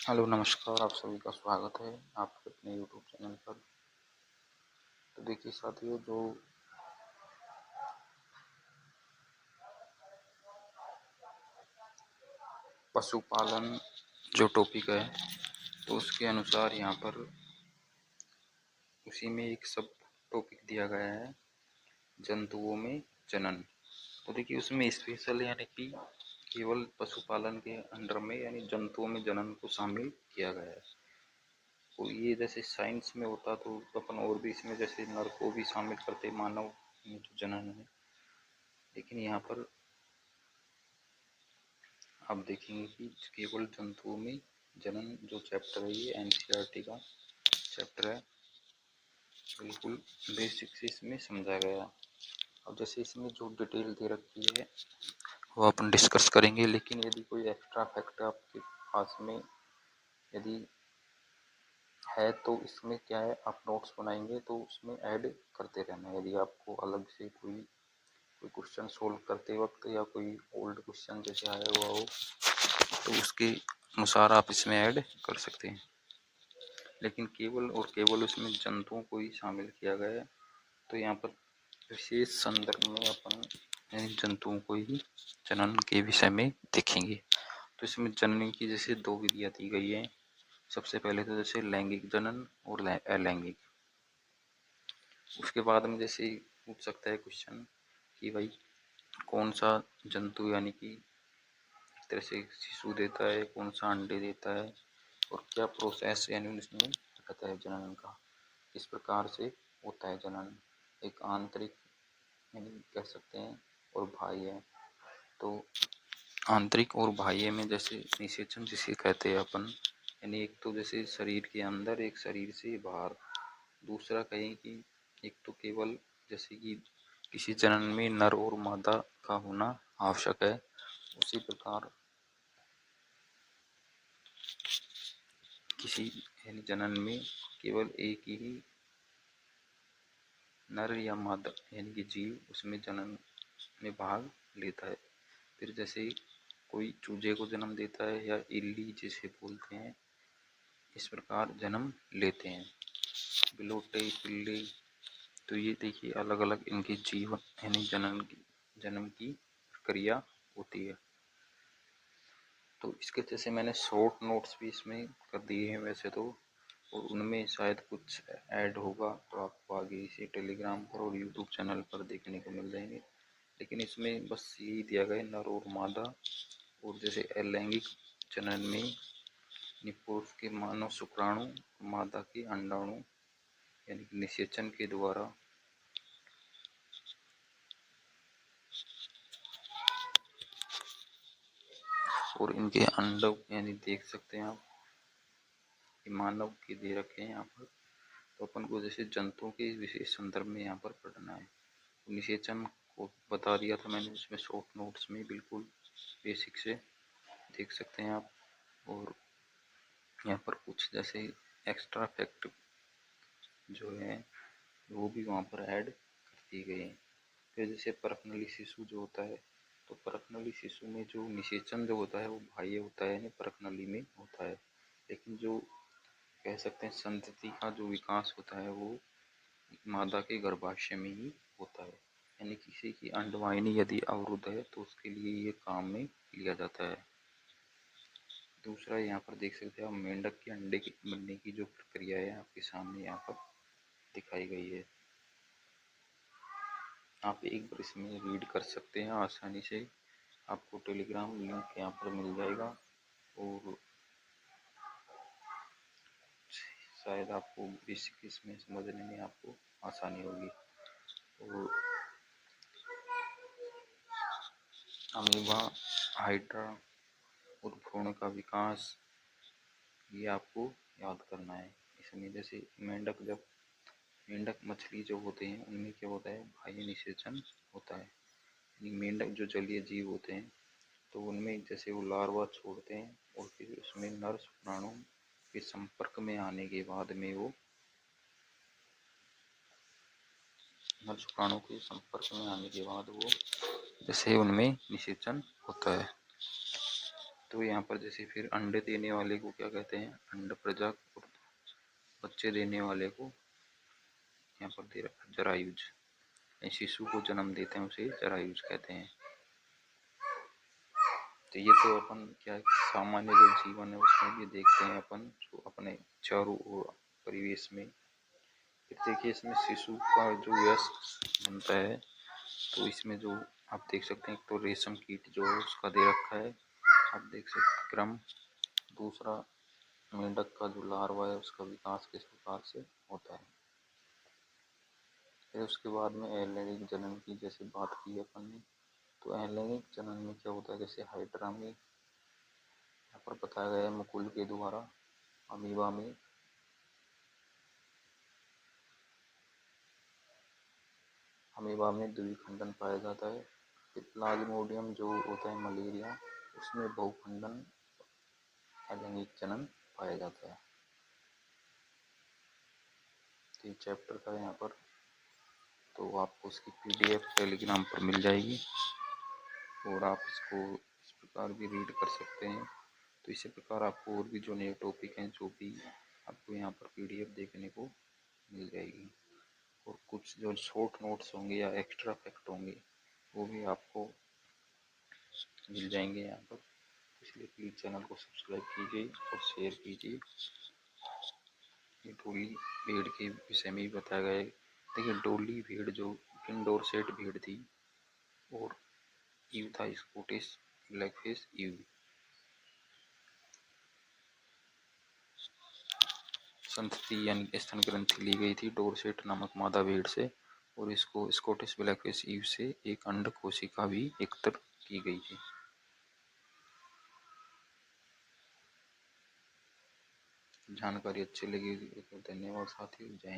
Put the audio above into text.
Hello नमस्कार, आप सभी का स्वागत है आपके अपने यूट्यूब चैनल पर। तो देखिए साथियों, जो पशुपालन जो टॉपिक है, तो उसके अनुसार यहाँ पर उसी में एक सब टॉपिक दिया गया है, जंतुओं में जनन। तो देखिए उसमें स्पेशल यानी कि केवल पशुपालन के अंडर में यानी जंतुओं में जनन को शामिल किया गया है। तो ये जैसे साइंस में होता तो अपन और भी इसमें जैसे नर को भी शामिल करते, मानव में जो जनन है, लेकिन यहाँ पर आप देखेंगे कि केवल जंतुओं में जनन जो चैप्टर है ये एनसीईआरटी का चैप्टर है, बिल्कुल बेसिक से इसमें समझा गया। अब जैसे इसमें जो डिटेल दे रखी है वो अपन डिस्कस करेंगे, लेकिन यदि कोई एक्स्ट्रा फैक्ट आपके पास में यदि है तो इसमें क्या है, आप नोट्स बनाएंगे तो उसमें ऐड करते रहना। यदि आपको अलग से कोई क्वेश्चन सोल्व करते वक्त या कोई ओल्ड क्वेश्चन जैसे आया हुआ हो तो उसके अनुसार आप इसमें ऐड कर सकते हैं, लेकिन केवल और केवल उसमें जंतुओं को ही शामिल किया गया है। तो यहाँ पर विशेष संदर्भ में अपन यानी जंतुओं को ही जनन के विषय में देखेंगे। तो इसमें जनन की जैसे दो विधियाँ दी गई हैं। सबसे पहले तो जैसे लैंगिक जनन और अलैंगिक। उसके बाद में जैसे पूछ सकता है क्वेश्चन कि भाई कौन सा जंतु यानी कि एक तरह से शिशु देता है, कौन सा अंडे देता है, और क्या प्रोसेस यानी उसमें रहता है जनन का, किस प्रकार से होता है जनन। एक आंतरिक यानी कह सकते हैं और बाह्य। तो आंतरिक और बाह्य में जैसे निषेचन जिसे कहते हैं अपन, यानी एक तो जैसे शरीर के अंदर, एक शरीर से बाहर। दूसरा कहें कि एक तो केवल जैसे कि किसी जनन में नर और मादा का होना आवश्यक है, उसी प्रकार किसी यानी जनन में केवल एक ही नर या मादा यानी कि जीव उसमें जनन में भाग लेता है। फिर जैसे कोई चूजे को जन्म देता है या इल्ली जिसे बोलते हैं, इस प्रकार जन्म लेते हैं बिलोटे पिल्ली। तो ये देखिए अलग अलग इनकी जीवन यानी जन्म की प्रक्रिया होती है। तो इसके जैसे मैंने शॉर्ट नोट्स भी इसमें कर दिए हैं वैसे तो, और उनमें शायद कुछ ऐड होगा तो आपको आगे इसे टेलीग्राम पर और यूट्यूब चैनल पर देखने को मिल जाएंगे। लेकिन इसमें बस यही दिया गया है, नर और मादा। और जैसे अलैंगिक जनन में पुरुष के मानव शुक्राणु, मादा के अंडाणु यानी कि निषेचन के द्वारा और इनके अंडों यानी देख सकते हैं आप मानव के दे रखे हैं यहाँ पर। तो अपन को जैसे जंतुओं के विशेष संदर्भ में यहाँ पर पढ़ना है। निषेचन को बता दिया था मैंने इसमें शॉर्ट नोट्स में, बिल्कुल बेसिक से देख सकते हैं आप। और यहाँ पर कुछ जैसे एक्स्ट्रा फैक्ट जो है वो भी वहाँ पर ऐड कर दिए गए हैं। फिर जैसे परखनली शिशु जो होता है, तो परखनली शिशु में जो निषेचन जो होता है वो बाह्य होता है यानी परखनली में होता है, लेकिन जो कह सकते हैं संतति का जो विकास होता है वो मादा के गर्भाशय में ही होता है। यानी किसी की अंडवाहिनी यदि अवरुद्ध है तो उसके लिए ये काम में लिया जाता है। दूसरा यहाँ पर देख सकते हैं आप मेंढक के अंडे के बनने की जो प्रक्रिया है आपके सामने यहाँ पर दिखाई गई है। आप एक बार इसमें रीड कर सकते हैं आसानी से, आपको टेलीग्राम लिंक यहाँ पर मिल जाएगा और शायद आपको बेसिक इसमें समझने में आपको आसानी होगी। और अमीबा, हाइड्रा और भ्रूण का विकास ये आपको याद करना है। इसमें जैसे मेंढक मछली जो होते हैं उनमें क्या होता है, बाह्य निषेचन होता है। यानी मेंढक जो जलीय जीव होते हैं तो उनमें जैसे वो लार्वा छोड़ते हैं और फिर उसमें नर शुक्राणु के संपर्क में आने के बाद में वो नर शुक्राणु के संपर्क में आने के बाद वो जैसे उनमें निषेचन होता है। तो यहाँ पर जैसे फिर अंडे देने वाले को क्या कहते हैं, अंड प्रजा, और बच्चे देने वाले को यहाँ पर दे रखा जरायुज। शिशु को जन्म देते हैं उसे जरायुज कहते हैं। तो ये तो अपन क्या है, सामान्य जो जीवन है उसमें भी देखते हैं अपन, जो अपने चारों ओर परिवेश में। फिर देखिए इसमें शिशु का जो वयस्क बनता है, तो इसमें जो आप देख सकते हैं, एक तो रेशम कीट जो है उसका दे रखा है, आप देख सकते हैं क्रम। दूसरा, मेंढक का जो लार्वा है उसका विकास किस प्रकार से होता है। फिर उसके बाद में अलैंगिक जनन की जैसे बात की है अपन ने, तो अलैंगिक जनन में क्या होता है, जैसे हाइड्रा में यहाँ पर बताया गया है मुकुल के द्वारा, अमीबा में द्विखंडन पाया जाता है। फिर प्लाज्मोडियम जो होता है मलेरिया, उसमें बहुखंडन अलैंगिक जनन पाया जाता है। तो ये चैप्टर का यहाँ पर, तो आपको उसकी PDF टेलीग्राम पर मिल जाएगी और आप इसको इस प्रकार भी रीड कर सकते हैं। तो इसी प्रकार आपको और भी जो नए टॉपिक हैं जो भी आपको यहाँ पर PDF देखने को मिल जाएगी, और कुछ जो शॉर्ट नोट्स होंगे या एक्स्ट्रा फैक्ट होंगे वो भी आपको मिल जाएंगे यहाँ पर। इसलिए प्लीज़ चैनल को सब्सक्राइब कीजिए और शेयर कीजिए। ये डोली भेड़ के विषय में भी बताया गया है। देखिए डोली भेड़ जो डोरसेट भेड़ थी, और ईव था स्कॉटिश ब्लैकफिश ईव। संतति यानी स्तन ग्रंथि ली गई थी डोरसेट नामक मादा भेड़ से, और इसको स्कॉटिश ब्लैकफिश ईव से एक अंड कोशिका भी एकत्र की गई थी। जानकारी अच्छी लगी तो धन्यवाद साथियों, जय हिंद।